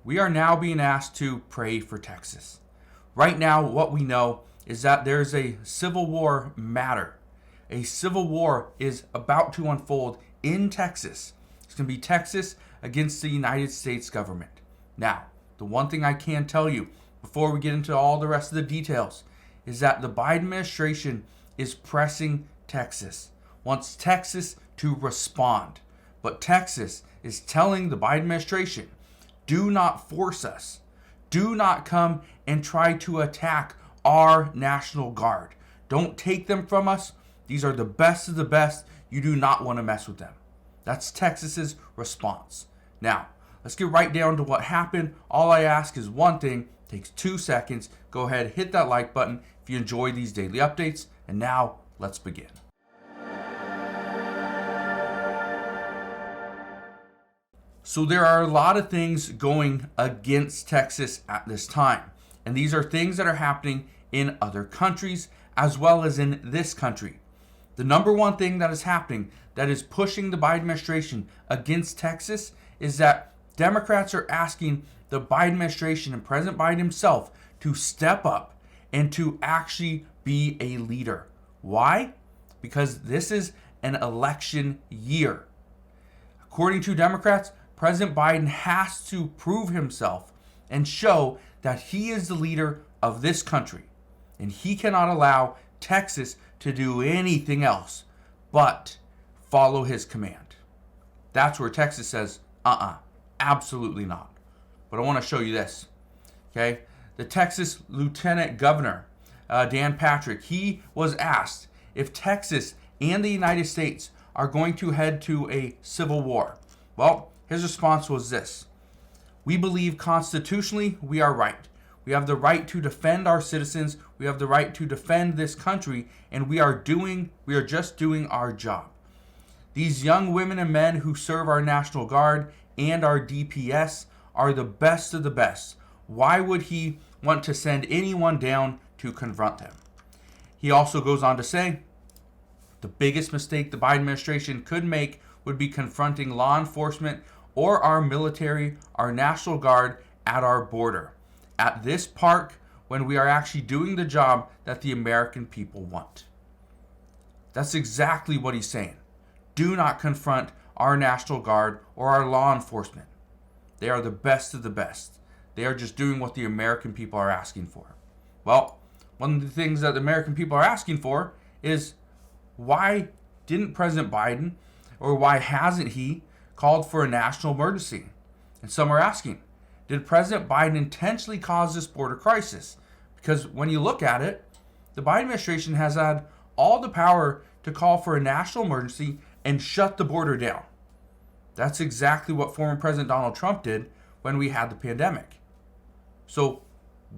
we are now being asked to pray for Texas. Right now, what we know is that there's a civil war matter. A civil war is about to unfold in Texas. It's going to be Texas against the United States government. Now, the one thing I can tell you before we get into all the rest of the details is that the Biden administration is pressing Texas, wants Texas to respond. But Texas is telling the Biden administration, do not force us. Do not come and try to attack our National Guard. Don't take them from us. These are the best of the best. You do not want to mess with them. That's Texas's response. Now, let's get right down to what happened. All I ask is one thing. It takes 2 seconds. Go ahead, hit that like button if you enjoy these daily updates. And now, let's begin. So there are a lot of things going against Texas at this time. And these are things that are happening in other countries as well as in this country. The number one thing that is happening that is pushing the Biden administration against Texas is that Democrats are asking the Biden administration and President Biden himself to step up and to actually be a leader. Why? Because this is an election year. According to Democrats, President Biden has to prove himself and show that he is the leader of this country. And he cannot allow Texas to do anything else but follow his command. That's where Texas says, absolutely not. But I want to show you this. Okay, the Texas Lieutenant Governor, Dan Patrick, he was asked if Texas and the United States are going to head to a civil war. Well, his response was this: we believe constitutionally we are right. We have the right to defend our citizens. We have the right to defend this country, and we are just doing our job. These young women and men who serve our National Guard and our DPS are the best of the best. Why would he want to send anyone down to confront them? He also goes on to say, the biggest mistake the Biden administration could make would be confronting law enforcement or our military, our National Guard at our border, at this park, when we are actually doing the job that the American people want. That's exactly what he's saying. Do not confront our National Guard or our law enforcement. They are the best of the best. They are just doing what the American people are asking for. Well, one of the things that the American people are asking for is, why didn't President Biden, or why hasn't he, called for a national emergency? And some are asking, did President Biden intentionally cause this border crisis? Because when you look at it, the Biden administration has had all the power to call for a national emergency and shut the border down. That's exactly what former President Donald Trump did when we had the pandemic. So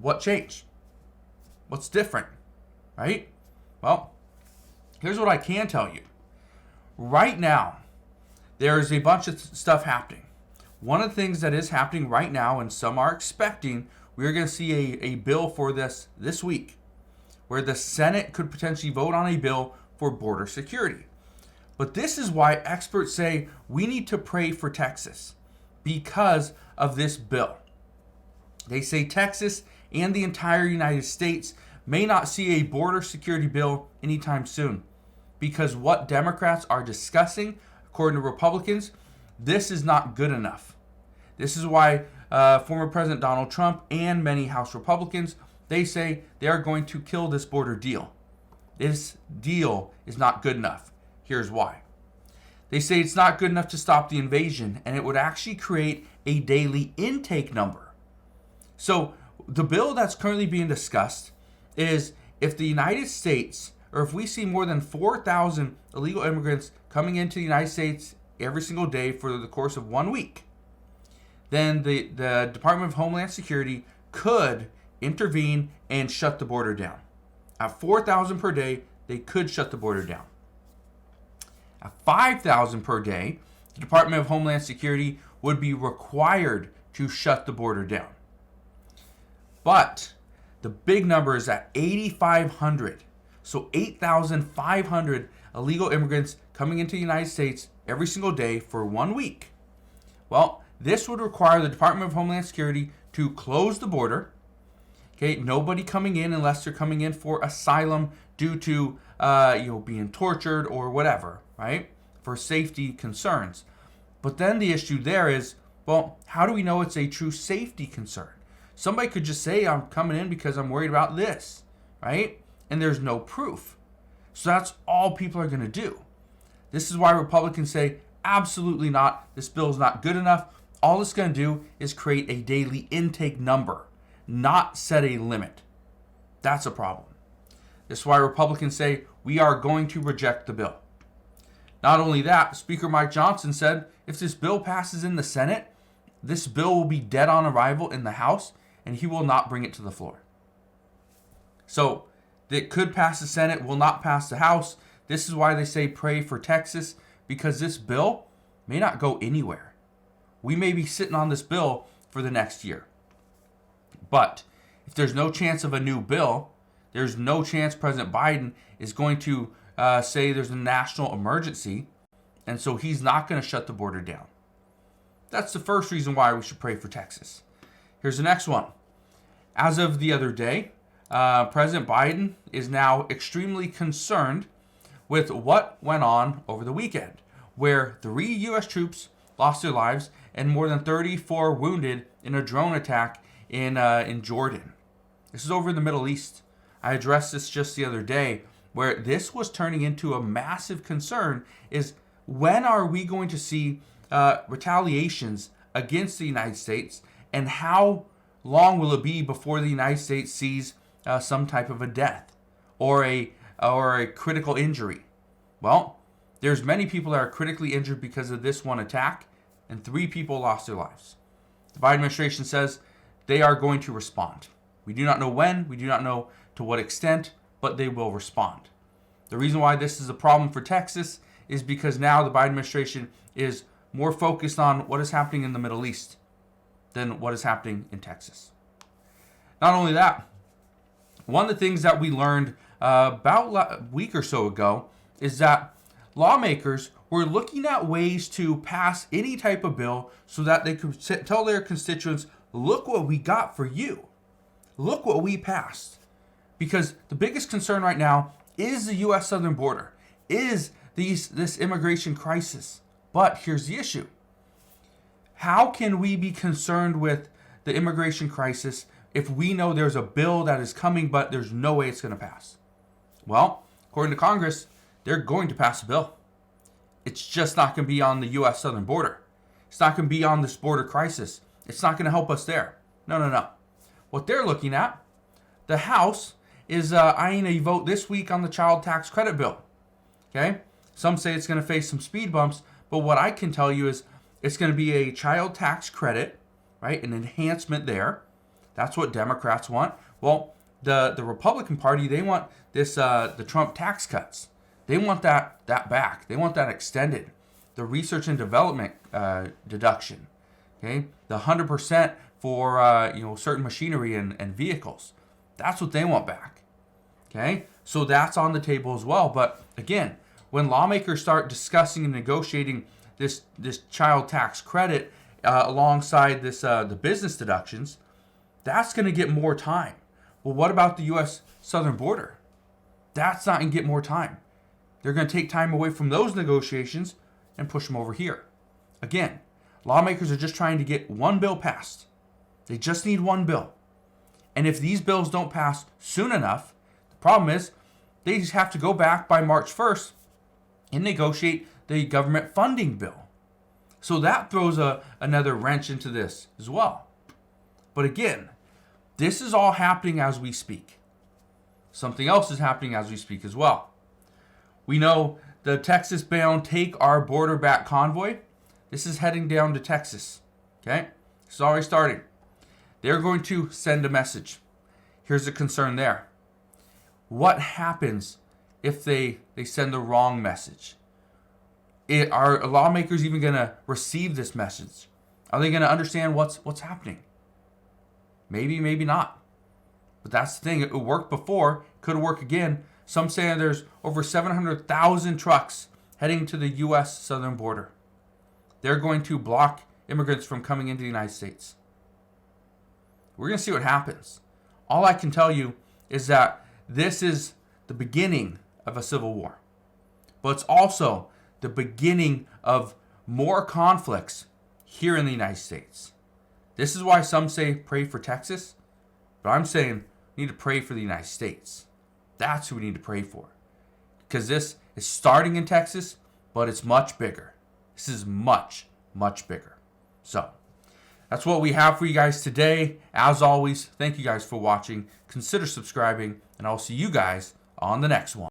what changed? What's different, right? Well, here's what I can tell you. Right now, there's a bunch of stuff happening. One of the things that is happening right now, and some are expecting, we're going to see a bill for this week, where the Senate could potentially vote on a bill for border security. But this is why experts say we need to pray for Texas because of this bill. They say Texas and the entire United States may not see a border security bill anytime soon, because what Democrats are discussing, according to Republicans, this is not good enough. This is why former President Donald Trump and many House Republicans, they say they are going to kill this border deal. This deal is not good enough. Here's why. They say it's not good enough to stop the invasion, and it would actually create a daily intake number. So the bill that's currently being discussed is if the United States, or if we see more than 4,000 illegal immigrants coming into the United States every single day for the course of 1 week, then the Department of Homeland Security could intervene and shut the border down. At 4,000 per day, they could shut the border down. At 5,000 per day, the Department of Homeland Security would be required to shut the border down. But the big number is at 8,500. So 8,500 illegal immigrants coming into the United States every single day for 1 week. Well, This would require the Department of Homeland Security to close the border. Okay, nobody coming in unless they're coming in for asylum due to being tortured or whatever, right? For safety concerns. But then the issue there is, well, how do we know it's a true safety concern? Somebody could just say, I'm coming in because I'm worried about this, right? And there's no proof. So that's all people are going to do. This is why Republicans say, absolutely not. This bill is not good enough. All it's going to do is create a daily intake number, not set a limit. That's a problem. This is why Republicans say we are going to reject the bill. Not only that, Speaker Mike Johnson said if this bill passes in the Senate, this bill will be dead on arrival in the House, and he will not bring it to the floor. So it could pass the Senate, will not pass the House. This is why they say pray for Texas, because this bill may not go anywhere. We may be sitting on this bill for the next year. But if there's no chance of a new bill, there's no chance President Biden is going to say there's a national emergency, and so he's not going to shut the border down. That's the first reason why we should pray for Texas. Here's the next one. As of the other day, President Biden is now extremely concerned with what went on over the weekend, where 3 U.S. troops lost their lives and more than 34 wounded in a drone attack in Jordan. This is over in the Middle East. I addressed this just the other day, where this was turning into a massive concern is when are we going to see retaliations against the United States, and how long will it be before the United States sees some type of a death or a critical injury? Well, there's many people that are critically injured because of this one attack, and 3 people lost their lives. The Biden administration says they are going to respond. We do not know when, we do not know to what extent, but they will respond. The reason why this is a problem for Texas is because now the Biden administration is more focused on what is happening in the Middle East than what is happening in Texas. Not only that, one of the things that we learned about a week or so ago is that lawmakers were looking at ways to pass any type of bill so that they could tell their constituents, look what we got for you. Look what we passed. Because the biggest concern right now is the U.S. southern border, is this immigration crisis. But here's the issue. How can we be concerned with the immigration crisis if we know there's a bill that is coming, but there's no way it's going to pass? Well, according to Congress, they're going to pass a bill. It's just not going to be on the U.S. southern border. It's not going to be on this border crisis. It's not going to help us there. No. What they're looking at, the House is eyeing a vote this week on the child tax credit bill. Okay? Some say it's going to face some speed bumps, but what I can tell you is it's going to be a child tax credit, right? An enhancement there. That's what Democrats want. Well, the Republican Party, they want this the Trump tax cuts. They want that back. They want that extended. The research and development deduction, okay? The 100% for certain machinery and vehicles. That's what they want back, okay? So that's on the table as well. But again, when lawmakers start discussing and negotiating this child tax credit alongside this the business deductions, that's going to get more time. Well, what about the U.S. southern border? That's not going to get more time. They're going to take time away from those negotiations and push them over here. Again, lawmakers are just trying to get one bill passed. They just need one bill. And if these bills don't pass soon enough, the problem is they just have to go back by March 1st and negotiate the government funding bill. So that throws another wrench into this as well. But again, this is all happening as we speak. Something else is happening as we speak as well. We know the Texas-bound Take Our Border Back convoy. This is heading down to Texas. Okay? It's already starting. They're going to send a message. Here's the concern there. What happens if they send the wrong message? Are lawmakers even going to receive this message? Are they going to understand what's happening? Maybe, maybe not. But that's the thing. It worked before. Could work again. Some say there's over 700,000 trucks heading to the U.S. southern border. They're going to block immigrants from coming into the United States. We're going to see what happens. All I can tell you is that this is the beginning of a civil war. But it's also the beginning of more conflicts here in the United States. This is why some say pray for Texas, but I'm saying we need to pray for the United States. That's who we need to pray for. Because this is starting in Texas, but it's much bigger. This is much, much bigger. So, that's what we have for you guys today. As always, thank you guys for watching. Consider subscribing, and I'll see you guys on the next one.